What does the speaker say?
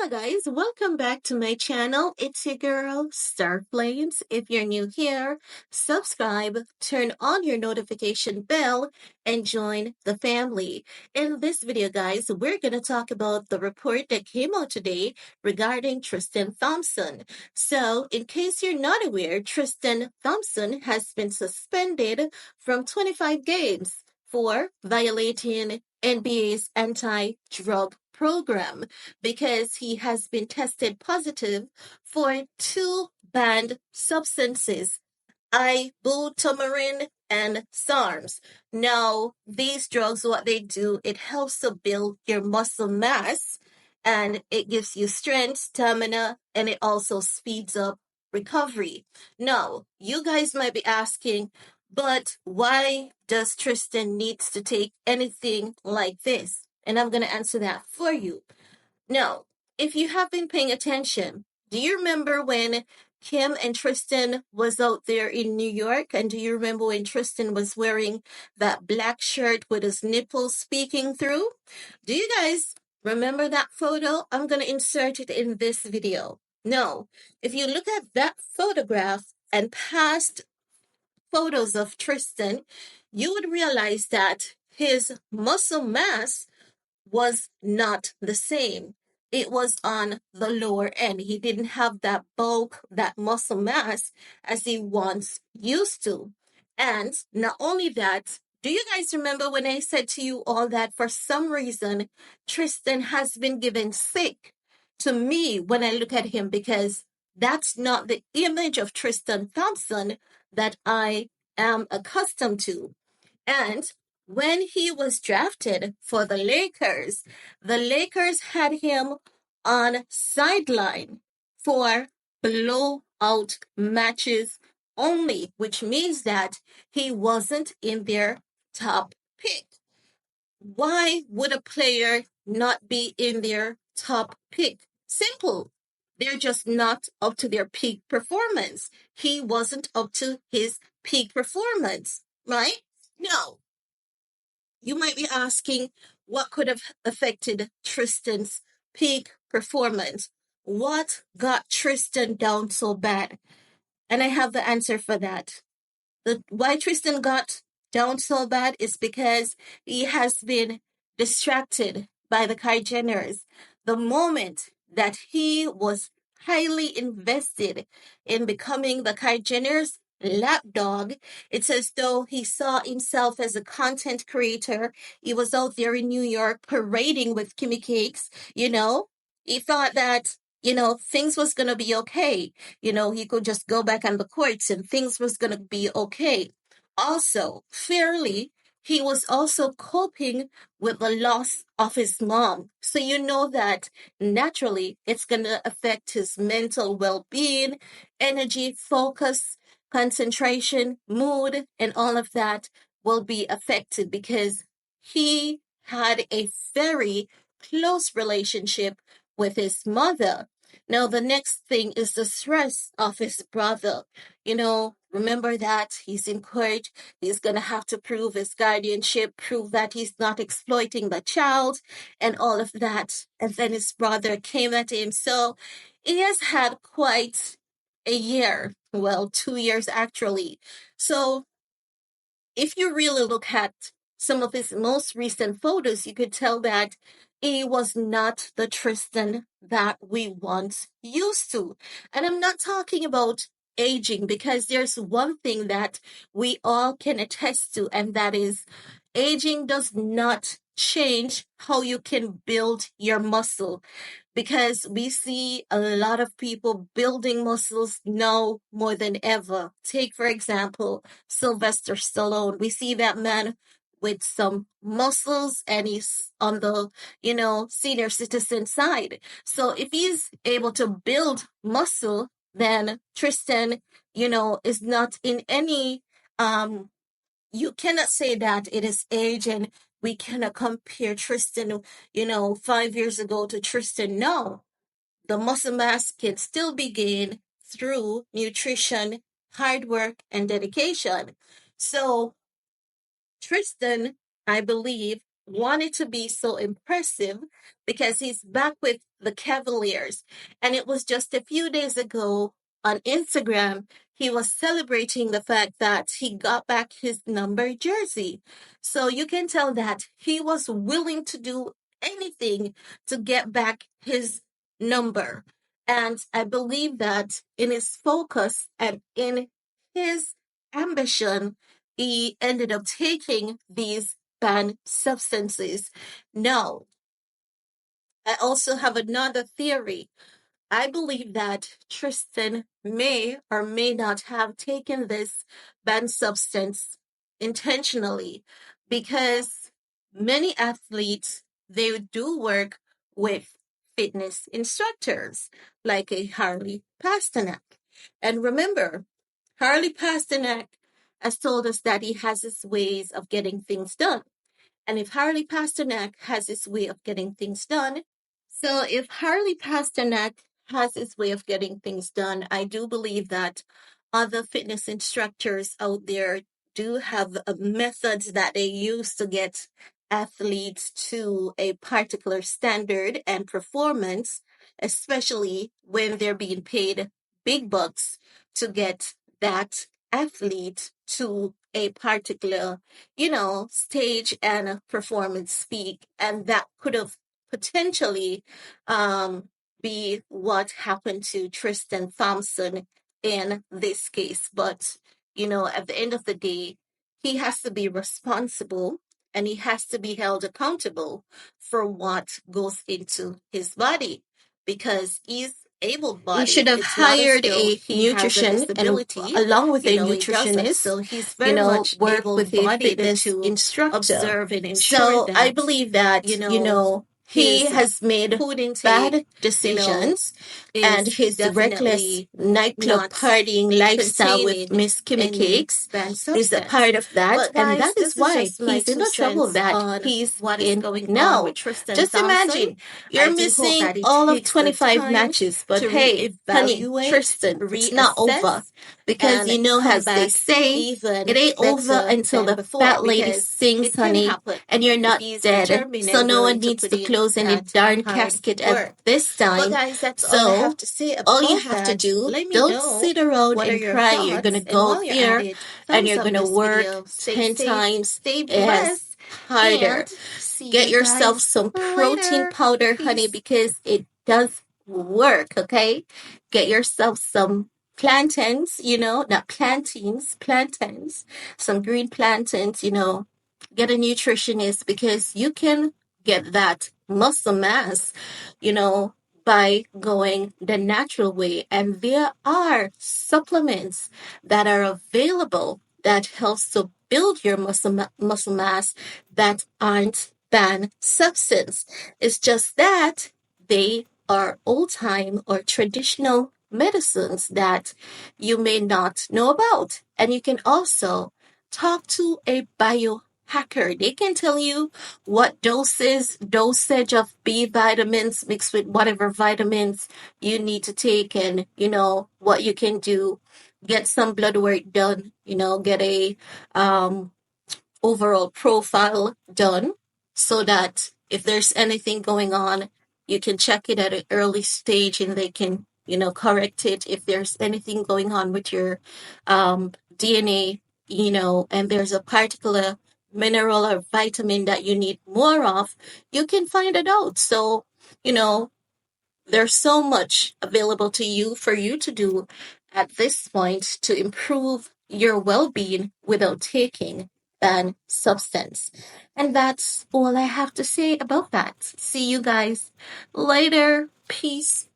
Hello guys, welcome back to my channel. It's your girl, Star Flames. If you're new here, subscribe, turn on your notification bell, and join the family. In this video, guys, we're going to talk about the report that came out today regarding Tristan Thompson. So, in case you're not aware, Tristan Thompson has been suspended from 25 games for violating NBA's anti-drug program because he has been tested positive for two banned substances, ibutamorin and SARMs. Now, these drugs, what they do, it helps to build your muscle mass and it gives you strength, stamina, and it also speeds up recovery. Now, you guys might be asking, but why does Tristan needs to take anything like this? And I'm going to answer that for you. Now, if you have been paying attention, do you remember when Kim and Tristan was out there in New York? And do you remember when Tristan was wearing that black shirt with his nipples speaking through? Do you guys remember that photo? I'm going to insert it in this video. No, if you look at that photograph and past photos of Tristan, you would realize that his muscle mass was not the same. It was on the lower end. He didn't have that bulk, that muscle mass as he once used to. And not only that, do you guys remember when I said to you all that for some reason Tristan has been given sick to me when I look at him, because that's not the image of Tristan Thompson that I am accustomed to. And when he was drafted for the Lakers had him on sideline for blowout matches only, which means that he wasn't in their top pick. Why would a player not be in their top pick? Simple. They're just not up to their peak performance. He wasn't up to his peak performance, right? No. You might be asking, what could have affected Tristan's peak performance? What got Tristan down so bad? And I have the answer for that. Why Tristan got down so bad is because he has been distracted by the Kai Jenners. The moment that he was highly invested in becoming the Kai Jenner's lapdog, it's as though he saw himself as a content creator. He was out there in New York parading with Kimmy Cakes, He thought that, things was going to be okay. He could just go back on the courts and things was going to be okay. Also, fairly, he was also coping with the loss of his mom. So you know that naturally it's going to affect his mental well-being, energy, focus, concentration, mood, and all of that will be affected because he had a very close relationship with his mother. Now, the next thing is the stress of his brother. Remember that he's in court. He's going to have to prove his guardianship, prove that he's not exploiting the child and all of that. And then his brother came at him. So he has had quite a year. Well, 2 years actually. So if you really look at some of his most recent photos, you could tell that he was not the Tristan that we once used to. And I'm not talking about aging, because there's one thing that we all can attest to, and that is aging does not change how you can build your muscle, because we see a lot of people building muscles now more than ever. Take, for example, Sylvester Stallone. We see that man with some muscles and he's on the, senior citizen side. So if he's able to build muscle, then Tristan, is not in any, you cannot say that it is age and we cannot compare Tristan, 5 years ago to Tristan. No, the muscle mass can still be gained through nutrition, hard work, and dedication. So Tristan, I believe, wanted to be so impressive because he's back with the Cavaliers. And it was just a few days ago on Instagram, he was celebrating the fact that he got back his number jersey. So you can tell that he was willing to do anything to get back his number. And I believe that in his focus and in his ambition, he ended up taking these banned substances. Now, I also have another theory. I believe that Tristan may or may not have taken this banned substance intentionally because many athletes they do work with fitness instructors like a Harley Pasternak. And remember, Harley Pasternak has told us that he has his ways of getting things done. And if Harley Pasternak has his way of getting things done, so if Harley Pasternak has his way of getting things done, I do believe that other fitness instructors out there do have methods that they use to get athletes to a particular standard and performance, especially when they're being paid big bucks to get that athlete to a particular, stage and a performance speak. And that could have potentially be what happened to Tristan Thompson in this case. But, at the end of the day, he has to be responsible and he has to be held accountable for what goes into his body because he's able-bodied. He should have hired a nutrition and along with a nutritionist, so he's very much work with a fitness instructor. Observe and ensure so that, I believe that, he has made bad decisions and his reckless nightclub partying lifestyle with Miss Kimmy Cakes is a part of that. But and that is why he's in the trouble that he's in now. Just imagine, you're missing all of 25 matches, but hey, honey, Tristan, it's not over. Because as they say, it ain't over until the fat lady sings, honey, and you're not dead. So no one needs to close any darn casket at this time. So all you have to do, don't sit around and cry. You're gonna go there and you're gonna work 10 times as harder. Get yourself some protein powder, honey, because it does work, okay? Get yourself some plantains, not plantains, some green plantains, get a nutritionist because you can get that muscle mass, by going the natural way. And there are supplements that are available that helps to build your muscle mass that aren't banned substance. It's just that they are old time or traditional medicines that you may not know about. And you can also talk to a biohacker. They can tell you what dosage of B vitamins mixed with whatever vitamins you need to take and, what you can do. Get some blood work done, get a overall profile done so that if there's anything going on, you can check it at an early stage and they can, correct it. If there's anything going on with your DNA, and there's a particular mineral or vitamin that you need more of, you can find it out. So, there's so much available to you for you to do at this point to improve your well-being without taking an substance. And that's all I have to say about that. See you guys later. Peace.